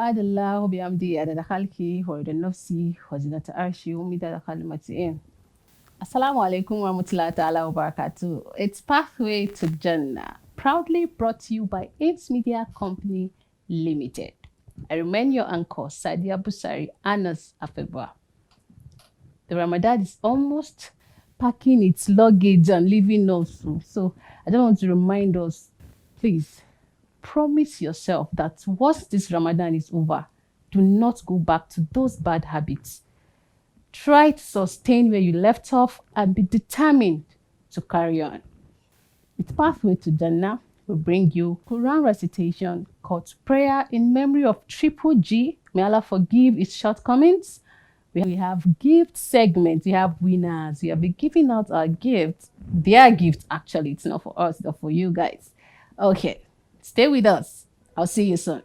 سبحان الله وبحمده عدد خلقه ورضا نفسه وزنة عرشه ومداد كلمته. Assalamu alaikum wa rahmatullahi ta'ala wa barakatuh. It's Pathway to Jannah, proudly brought to you by AIDS Media Company Limited. I remain your anchor, Sadia Busari, Anas Afeba. The Ramadan is almost packing its luggage and leaving us. So I just want to remind us, please, promise yourself that once this Ramadan is over, do not go back to those bad habits. Try to sustain where you left off and be determined to carry on. It's Pathway to Jannah will bring you Quran recitation called Prayer in Memory of Triple G. May Allah forgive its shortcomings. We have gift segments. We have winners. We have been giving out our gifts. Their gifts, actually. It's not for us, but for you guys. Okay, stay with us. I'll see you soon.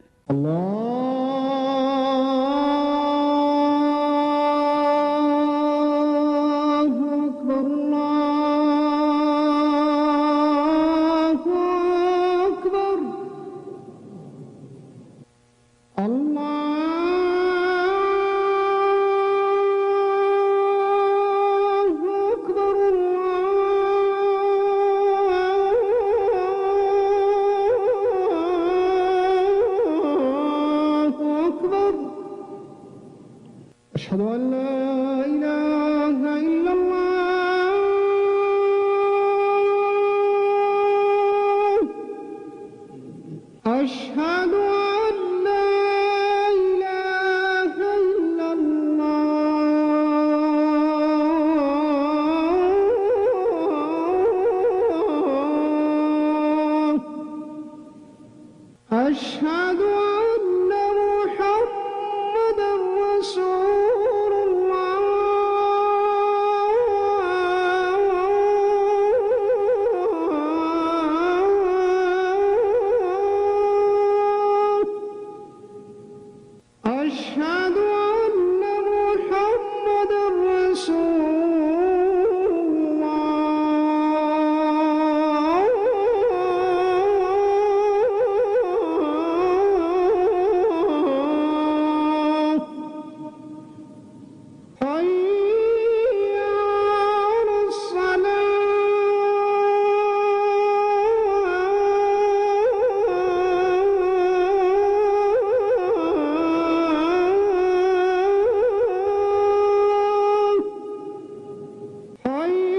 أشهد أن لا إله إلا الله أشهد أن لا إله إلا الله أشهد أن محمدا رسول الله أشهد أن محمدا رسول الله حي على الصلاة حي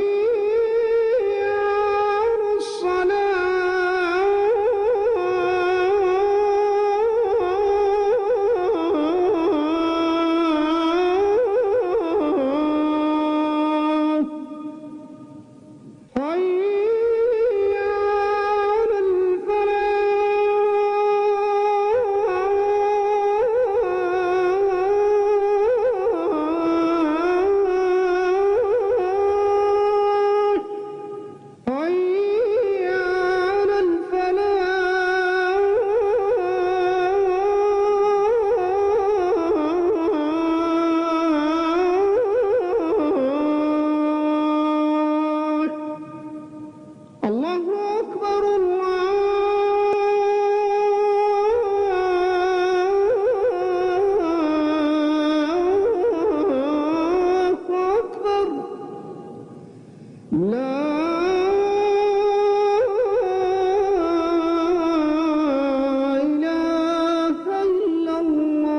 على الفلاح حي على الفلاح الله أكبر الله أكبر لا إله إلا الله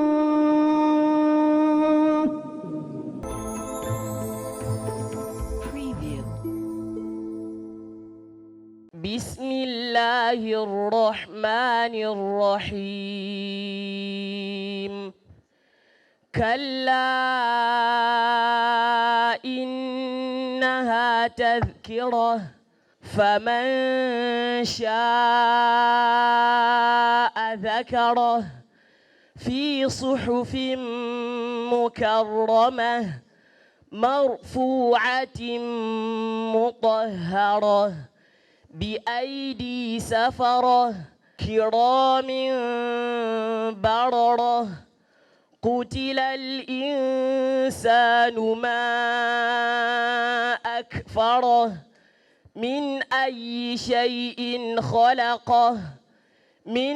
بسم الله الرحمن الرحيم كلا إنها تذكرة فمن شاء ذكره في صحف مكرمة مرفوعة مطهرة بأيدي سفرة كرام بررة قتل الإنسان ما أكفره من أي شيء خلقه من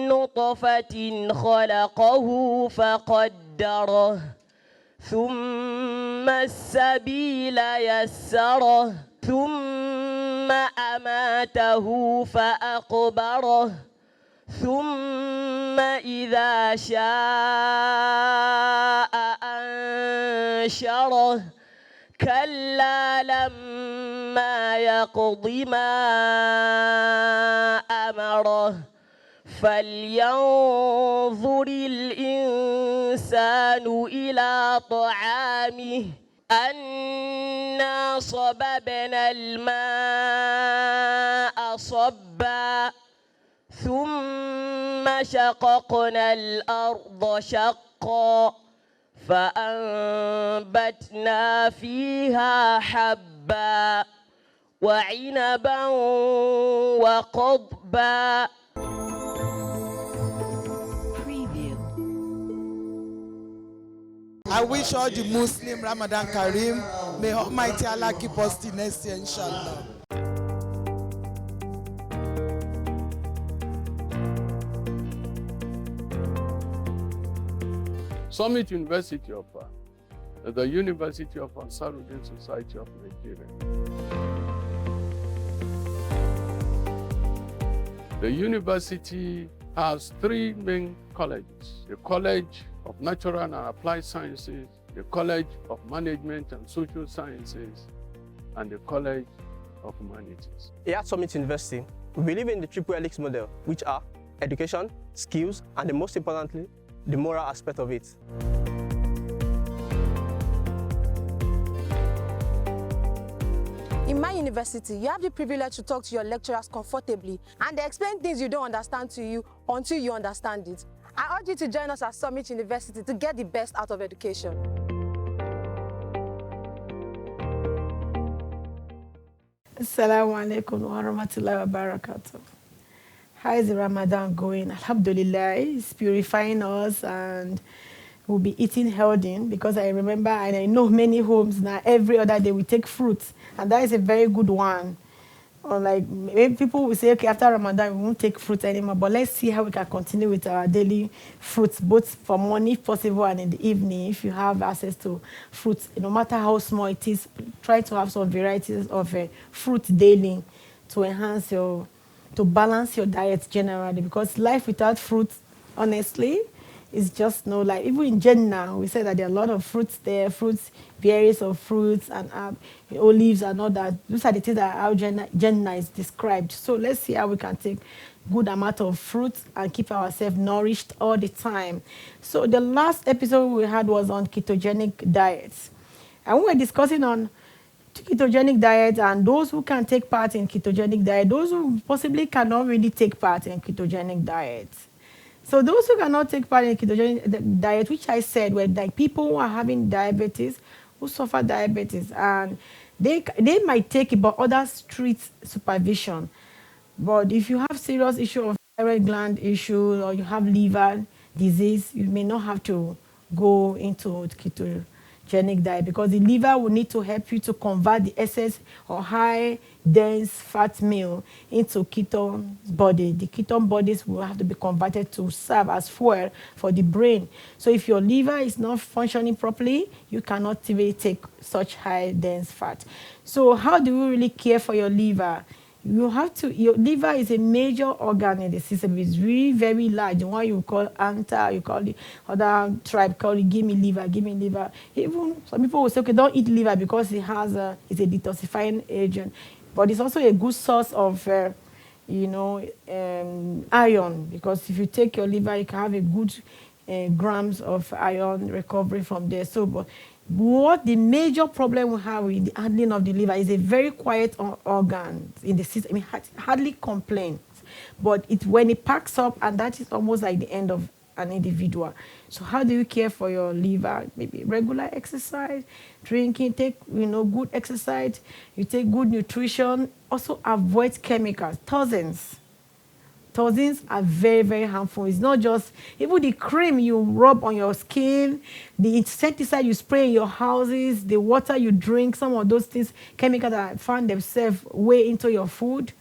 نطفة خلقه فقدره ثم السبيل يسره ثم أماته فأقبره ثم إذا شاء أنشره كلا لما يقض ما أمره فلينظر الإنسان إلى طعامه أنا صببنا الماء صبا ثم شققنا الأرض شقا فأنبتنا فيها حبا وعنبا وقضبا. I wish all the Muslim Ramadan Kareem. May Almighty Allah keep us till next year, inshallah. Summit University of the University of Ansarudin Society of Nigeria. The university has three main colleges: the College of Natural and Applied Sciences, the College of Management and Social Sciences, and the College of Humanities. Here at Summit University, we believe in the triple helix model, which are education, skills, and most importantly, the moral aspect of it. In my university, you have the privilege to talk to your lecturers comfortably, and they explain things you don't understand to you until you understand it. I urge you to join us at Summit University to get the best out of education. Assalamu alaikum wa rahmatullahi wa barakatuh. How is Ramadan going? Alhamdulillah, it's purifying us, and we'll be eating healthy, because I remember, and I know many homes now, every other day we take fruits, and that is a very good one. Or like maybe people will say, okay, after Ramadan we won't take fruit anymore, but let's see how we can continue with our daily fruits, both for morning if possible and in the evening. If you have access to fruits, no matter how small it is, try to have some varieties of fruit daily to enhance to balance your diet generally, because life without fruit, honestly, is just no life. Even in Jannah, we say that there are a lot of fruits there, varieties of fruits and olives and all that. Those are the things that how Jannah is described. So let's see how we can take good amount of fruits and keep ourselves nourished all the time. So the last episode we had was on ketogenic diets. And we were discussing on ketogenic diet and those who can take part in ketogenic diet, those who possibly cannot really take part in ketogenic diet. So those who cannot take part in ketogenic diet, which I said were like people who are having diabetes, who suffer diabetes, and they might take it, but under strict supervision. But if you have serious issue of thyroid gland issue or you have liver disease, you may not have to go into ketogenic diet, because the liver will need to help you to convert the excess or high dense fat meal into ketone body. The ketone bodies will have to be converted to serve as fuel for the brain. So if your liver is not functioning properly, you cannot really take such high dense fat. So how do you really care for your liver? You have to, your liver is a major organ in the system. It's really very large. The one you call anta, you call the other tribe, call it give me liver, give me liver. Even some people will say, okay, don't eat liver because it has it's a detoxifying agent. But it's also a good source of, iron, because if you take your liver, you can have a good grams of iron recovery from there. So, but what the major problem we have with the handling of the liver is a very quiet organ in the system. I mean, hardly complains, but when it packs up, and that is almost like the end of an individual. So how do you care for your liver? Maybe regular exercise, drinking, take good exercise, you take good nutrition, also avoid chemicals, toxins. Toxins are very, very harmful. It's not just, even the cream you rub on your skin, the insecticide you spray in your houses, the water you drink, some of those things, chemicals that find themselves way into your food.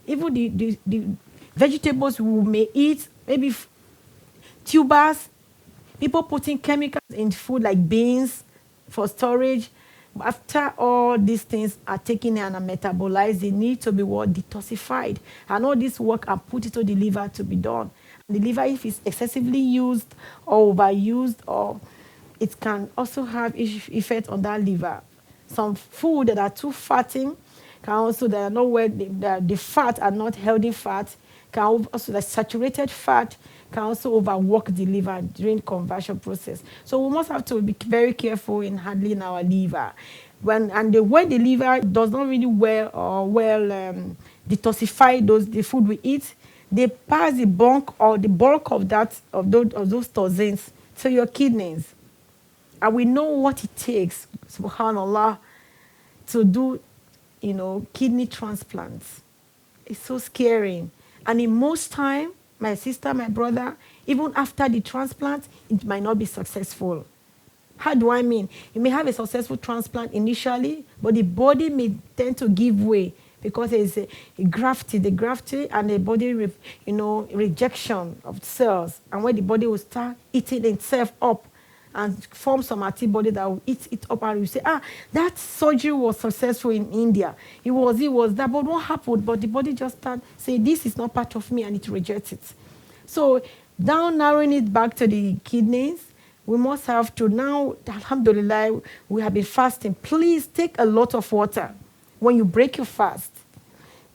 Even Vegetables we may eat, maybe tubers, people putting chemicals in food like beans for storage. After all these things are taken and are metabolized, they need to be what? Detoxified. And all this work are put into the liver to be done. And the liver, if it's excessively used or overused, or it can also have effect on that liver. Some food that are too fatting can also, that are not where the fat are not healthy fat, can also, the saturated fat can also overwork the liver during conversion process. So we must have to be very careful in handling our liver. When the liver does not really detoxify the food we eat, they pass the bulk of those toxins to your kidneys. And we know what it takes, subhanallah, to do, kidney transplants. It's so scary. And in most time, my sister, my brother, even after the transplant, it might not be successful. How do I mean? You may have a successful transplant initially, but the body may tend to give way because there is a grafting and the body, rejection of cells. And when the body will start eating itself up and form some antibody that will eat it up, and you say, that surgery was successful in India. It was that, but what happened? But the body just start saying, this is not part of me, and it rejects it. So down narrowing it back to the kidneys, we must have to now, alhamdulillah, we have been fasting. Please take a lot of water when you break your fast.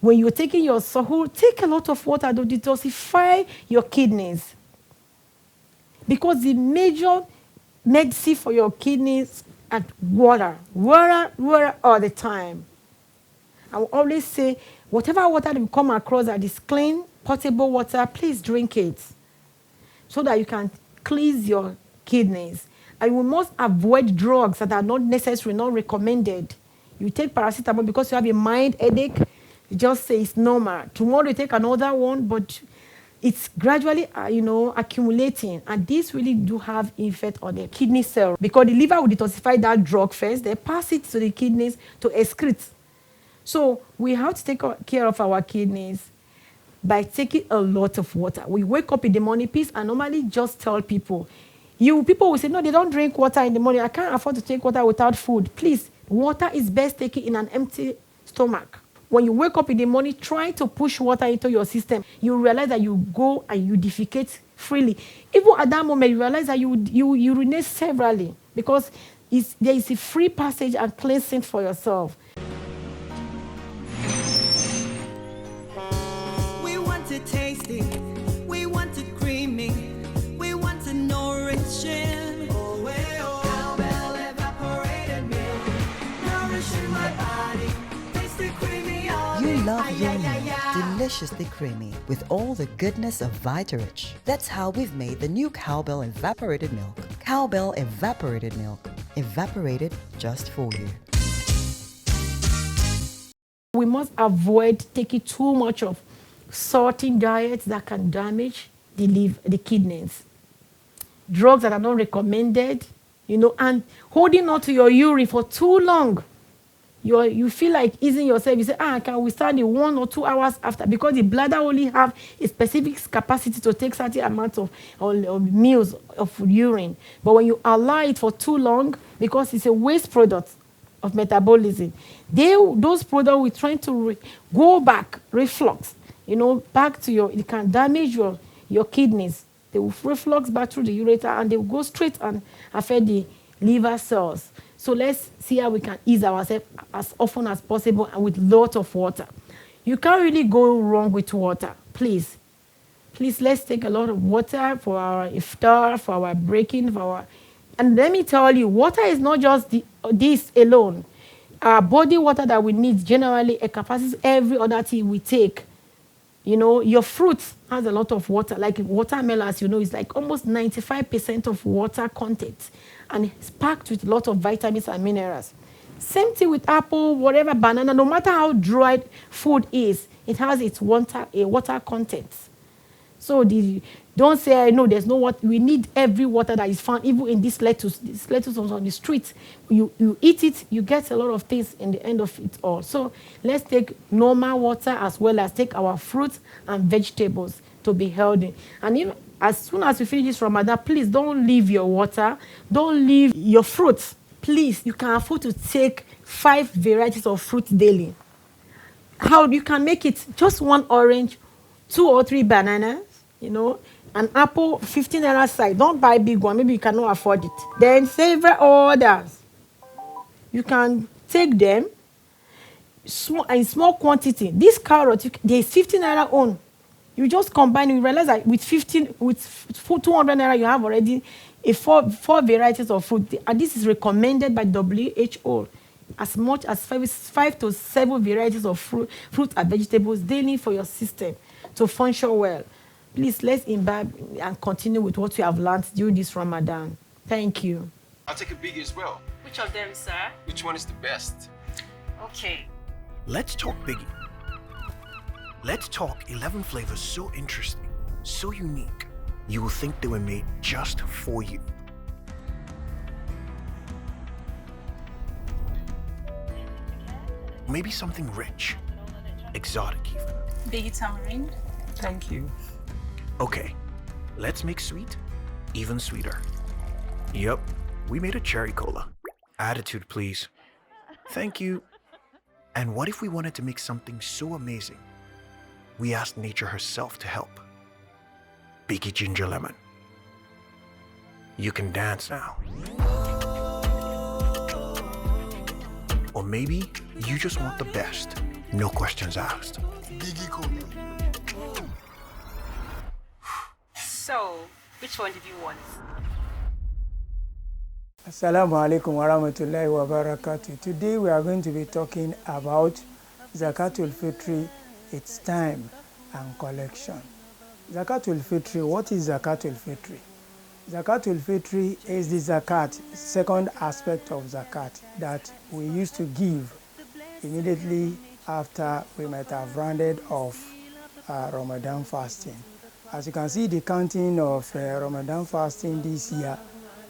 When you're taking your sahur, take a lot of water to detoxify your kidneys. Because the major medicine for your kidneys and water all the time. I will always say, whatever water you come across that is clean, potable water, please drink it so that you can cleanse your kidneys. And we must avoid drugs that are not necessary, not recommended. You take paracetamol because you have a mild headache, you just say it's normal. Tomorrow you take another one, but it's gradually, accumulating. And this really do have effect on the kidney cell because the liver will detoxify that drug first, they pass it to the kidneys to excrete. So we have to take care of our kidneys by taking a lot of water. We wake up in the morning, please, and normally just tell people. People will say, no, they don't drink water in the morning. I can't afford to take water without food. Please, water is best taken in an empty stomach. When you wake up in the morning, try to push water into your system. You realize that you go and you defecate freely. Even at that moment, you realize that you urinate severally because there is a free passage and cleansing for yourself. We want it tasty, we want it creamy, we want it nourishing. Cowbell evaporated milk, nourishing my body, tasty creamy. You love your milk deliciously creamy with all the goodness of Vitarich. That's how we've made the new Cowbell evaporated milk. Cowbell evaporated milk, evaporated just for you. We must avoid taking too much of salty diets that can damage the kidneys. Drugs that are not recommended, and holding on to your urine for too long. You feel like easing yourself. You say, can we start in 1 or 2 hours after? Because the bladder only have a specific capacity to take certain amount of meals of urine. But when you allow it for too long, because it's a waste product of metabolism, those products will try to go back, reflux, back to it can damage your kidneys. They will reflux back through the ureter and they will go straight and affect the liver cells. So let's see how we can ease ourselves as often as possible and with lots of water. You can't really go wrong with water. Please, let's take a lot of water for our iftar, for our breaking, and let me tell you, water is not just this alone. Our body water that we need generally encompasses every other thing we take. Your fruit has a lot of water. Like watermelon, as it's like almost 95% of water content. And it's packed with a lot of vitamins and minerals. Same thing with apple, whatever, banana. No matter how dry food is, it has its water content. So don't say, no, there's no water. We need every water that is found, even in this lettuce. This lettuce was on the street. You eat it, you get a lot of things in the end of it all. So let's take normal water as well as take our fruits and vegetables to be healthy. And as soon as we finish this Ramadan, please don't leave your water, don't leave your fruits. Please, you can afford to take 5 varieties of fruit daily. How you can make it just 1 orange, 2 or 3 bananas, an apple, 15 naira side. Don't buy big one, maybe you cannot afford it. Then several others. You can take them in small quantity. This carrot, there is 15 naira on. You just combine, you realize that with 200 naira, you have already four varieties of fruit. And this is recommended by WHO. As much as 5 to 7 varieties of fruit and vegetables daily for your system to function well. Please, let's imbibe and continue with what we have learned during this Ramadan. Thank you. I'll take a biggie as well. Which of them, sir? Which one is the best? Okay. Let's talk biggie. Let's talk 11 flavors so interesting, so unique, you will think they were made just for you. Maybe something rich, exotic even. Biggie tamarind. Thank you. Okay, let's make sweet even sweeter. Yep, we made a cherry cola. Attitude, please. Thank you. And what if we wanted to make something so amazing? We asked nature herself to help. Biggie ginger lemon. You can dance now. Or maybe you just want the best, no questions asked. Biggie cola. So, which one did you want? Assalamu alaikum wa rahmatullahi wa barakatuh. Today we are going to be talking about Zakatul Fitri, its time and collection. Zakatul Fitri, what is Zakatul Fitri? Zakatul Fitri is the zakat, second aspect of zakat that we used to give immediately after we might have rounded off Ramadan fasting. As you can see, the counting of Ramadan fasting this year,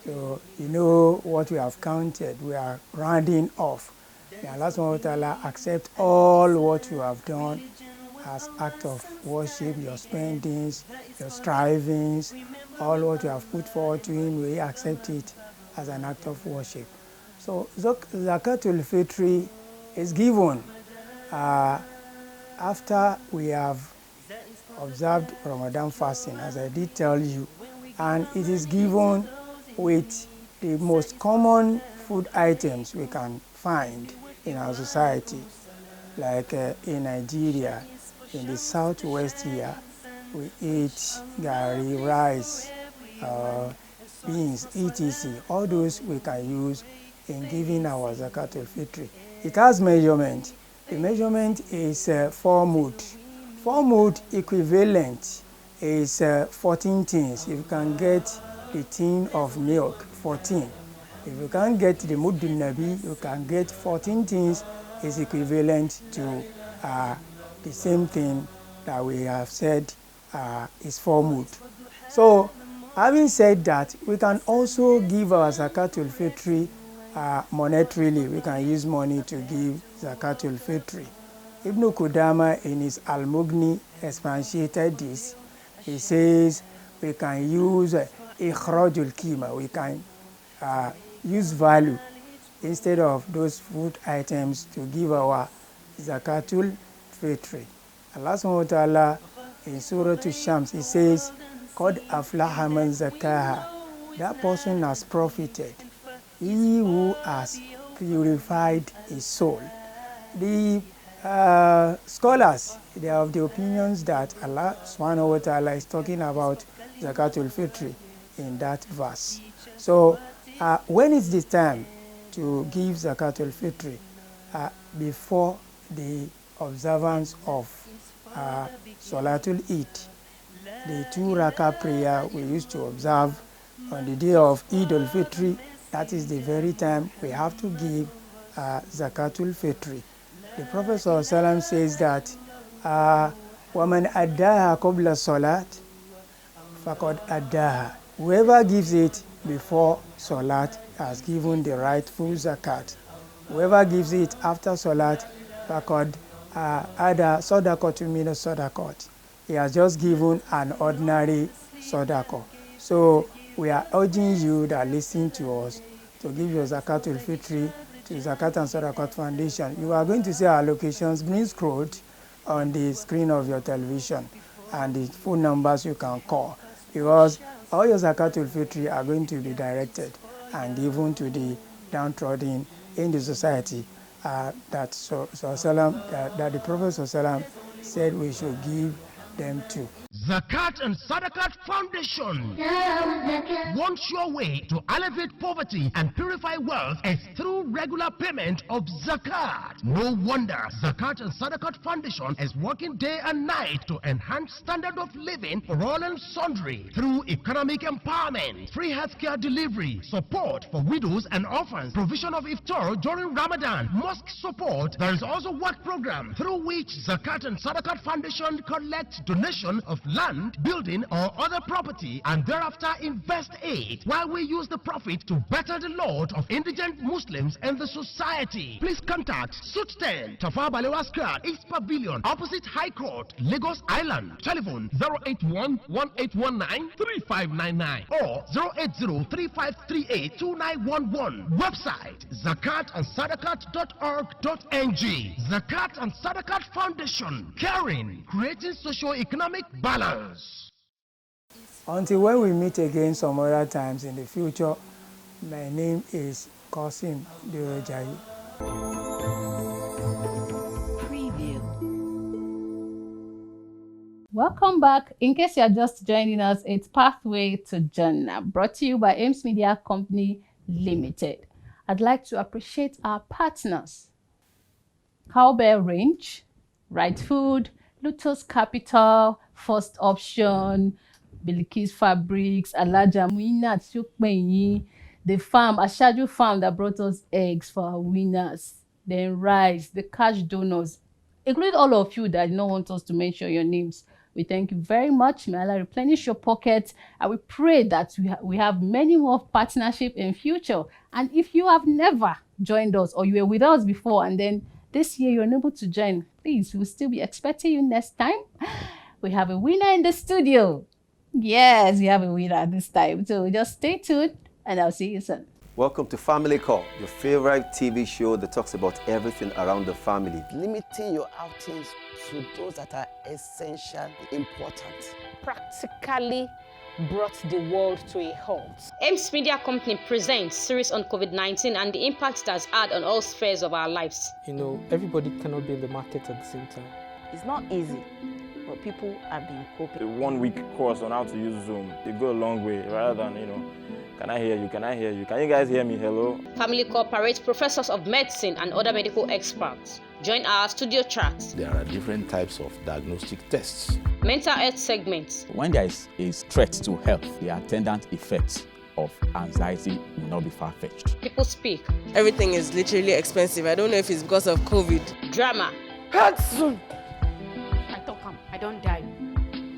so you know what we have counted, we are rounding off. May Allah subhanahu wa ta'ala accept all what you have done as act of worship, your spendings, your strivings, all what you have put forward to Him, we accept it as an act of worship. So Zakatul Fitri is given after we have observed Ramadan fasting, as I did tell you, and it is given with the most common food items we can find in our society, like in Nigeria, in the southwest here, we eat gari, rice, beans, etc. All those we can use in giving our Zakatul Fitri. It has measurement. The measurement is 4 mud. 4 mud equivalent is 14 tins. If you can get the tin of milk, 14. If you can't get the muddin nabi, you can get 14 tins is equivalent to the same thing that we have said is 4 mud. So, having said that, we can also give our Zakatul Fitri monetarily. We can use money to give Zakatul Fitri. Ibn Qudama in his Al-Mughni expatiated this. He says we can use ikhrajul kima, we can use value instead of those food items to give our Zakatul Fitri. Allah subhanahu wa ta'ala in Surah Shams, He says, Qad aflaha man zakaha. That person has profited, he who has purified his soul. The scholars, they are of the opinions that Allah subhanahu wa ta'ala is talking about Zakatul Fitri in that verse. So when is the time to give Zakatul Fitri? Before the observance of Salatul Eid, the 2 Rakah prayer we used to observe on the day of Eid al-Fitri. That is the very time we have to give Zakatul Fitri. The Prophet ﷺ says that وَمَنْ أَدَّاهَا قَبْلَ الصَّلَاةِ faqad addaha. Whoever gives it before Salat has given the rightful zakat. Whoever gives it after Salat, faqad ada sadaqatu min sadaqat. He has just given an ordinary sadaqah. So we are urging you that listen to us to give your zakatul fitri to Zakat and Sadaqat Foundation. You are going to see our locations being scrolled on the screen of your television and the phone numbers you can call, because all your zakatul fitri are going to be directed and given to the downtrodden in the society that the Prophet said we should give them to. Zakat and Sadaqat Foundation. One sure way to alleviate poverty and purify wealth is through regular payment of zakat. No wonder Zakat and Sadaqat Foundation is working day and night to enhance standard of living for all and sundry through economic empowerment, free healthcare delivery, support for widows and orphans, provision of iftar during Ramadan, mosque support. There is also work program through which Zakat and Sadaqat Foundation collects donation of land, building or other property and thereafter invest it, while we use the profit to better the lot of indigent Muslims in the society. Please contact Suit 10, Tafa Balewa Square, East Pavilion, opposite High Court, Lagos Island. Telephone 081-1819-3599 or 080-3538-2911. Website zakatandsadaqat.org.ng. Zakat and Sadaqat Foundation, caring, creating socio-economic balance. Until when we meet again some other times in the future, my name is Qasim Derojayi. Welcome back. In case you're just joining us, it's Pathway to Jannah, brought to you by Ames Media Company Limited. I'd like to appreciate our partners: Cowbell Range, Right Food, Lotus Capital, First Option, Bilikis Fabrics, Alaja Muina Tsukmenyi, the farm, Ashaju Farm that brought us eggs for our winners, then rice, the cash donors, including all of you that don't want us to mention your names. We thank you very much. May Allah replenish your pockets, and we pray that we have many more partnership in future. And if you have never joined us or you were with us before and then this year you're unable to join, please, we'll still be expecting you next time. We have a winner in the studio. Yes, we have a winner this time. So just stay tuned and I'll see you soon. Welcome to Family Call, your favorite TV show that talks about everything around the family. Limiting your outings to those that are essentially important. Practically brought the world to a halt. Ames Media Company presents series on COVID-19 and the impact it has had on all spheres of our lives. You know, everybody cannot be in the market at the same time. It's not easy, but people have been coping. A 1-week course on how to use Zoom, it go a long way rather than, can I hear you? Can I hear you? Can you guys hear me? Hello? Family Corporate professors of medicine and other medical experts. Join our studio chat. There are different types of diagnostic tests. Mental health segments. When there is a threat to health, the attendant effects of anxiety will not be far-fetched. People speak. Everything is literally expensive. I don't know if it's because of COVID. Drama. Hudson! I talk I don't die.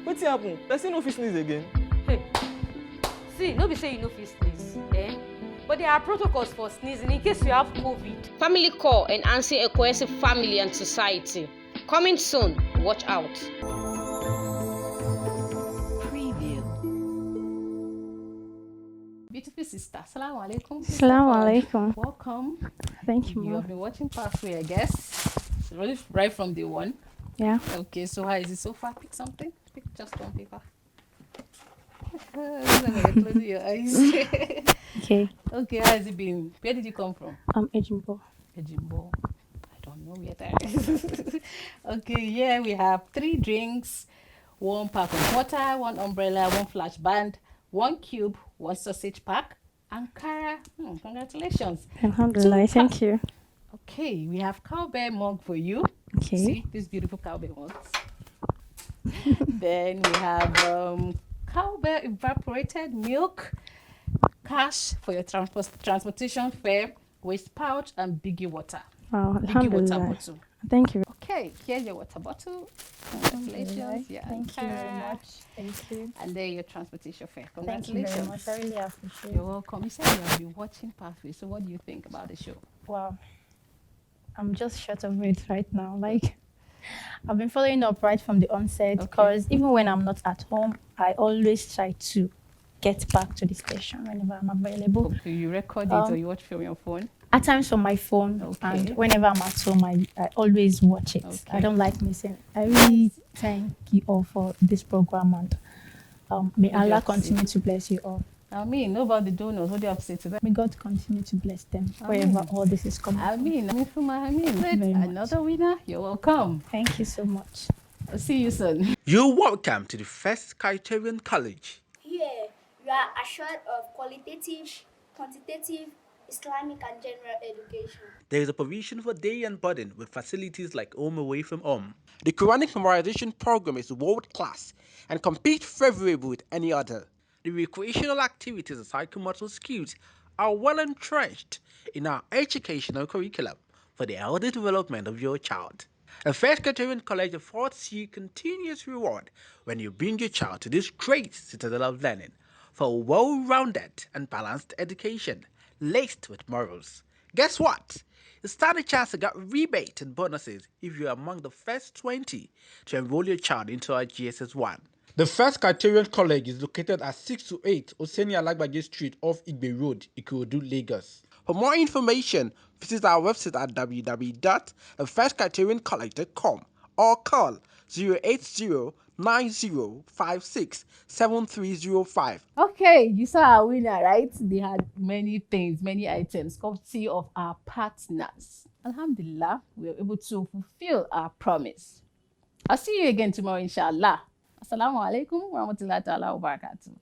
What's happened? Person no fit sneeze again. Hey, see, no be say you no fit sneeze, eh? But there are protocols for sneezing in case you have COVID. Family Call, enhancing a cohesive family and society. Coming soon. Watch out. Preview. Beautiful sister. Assalamu alaikum. Assalamu alaikum. Welcome. Thank you. You have been watching Pathway, I guess. Right from day one. Yeah. Okay, so how is it so far? Pick something. Pick just one paper. Close your eyes. Okay. Okay, how has it been? Where did you come from? Ejimbo. Ejimbo. I don't know where that is. Okay, yeah, we have 3 drinks, 1 pack of water, 1 umbrella, 1 flash band, 1 cube, 1 sausage pack, Ankara. Congratulations. Alhamdulillah, thank you. Okay, we have cowbell mug for you. Okay. See this beautiful cowbell mugs. Then we have cowbell evaporated milk, cash for your transportation fare, waste pouch, and biggie water. Wow, Biggie water alhamdulillah. bottle. Thank you. Okay, Okay, here's your water bottle. Congratulations. Yeah. Thank you very much. Thank you. And then your transportation fare. Thank you Congratulations. very much. I really appreciate You're it. welcome. You said you have been watching Pathway. So what do you think about the show? Wow. I'm just short of breath right now. Like, I've been following up right from the onset because even when I'm not at home, I always try to get back to the station whenever I'm available. Okay, you record it or you watch from your phone? At times on my phone, and whenever I'm at home, I always watch it. I don't like missing. I really thank you all for this program, and may Allah continue to bless you all. I mean, know about the donors. What do you have to say to them? May God continue to bless them wherever all this is coming from. Another winner. You're welcome. Thank you so much. I'll see you soon. You're welcome to the First Criterion College. Here, you are assured of qualitative, quantitative, Islamic and general education. There is a provision for day and boarding with facilities like home away from home. The Quranic memorization program is world class and competes favorable with any other. The recreational activities and psychomotor skills are well entrenched in our educational curriculum for the healthy development of your child. The First Criterion College affords you continuous reward when you bring your child to this great citadel of learning for a well-rounded and balanced education laced with morals. Guess what? You stand a chance to get rebate and bonuses if you're among the first 20 to enroll your child into our GSS 1. The First Criterion College is located at 628 Oseni Alagbaje Street off Igbe Road, Ikorodu, Lagos. For more information, visit our website at www.thefirstcriterioncollege.com or call 080-9056-7305. Okay, you saw our winner, right? They had many things, many items, courtesy of our partners. Alhamdulillah, we were able to fulfill our promise. I'll see you again tomorrow, inshallah. Assalamu alaikum wa rahmatullahi wa barakatuh.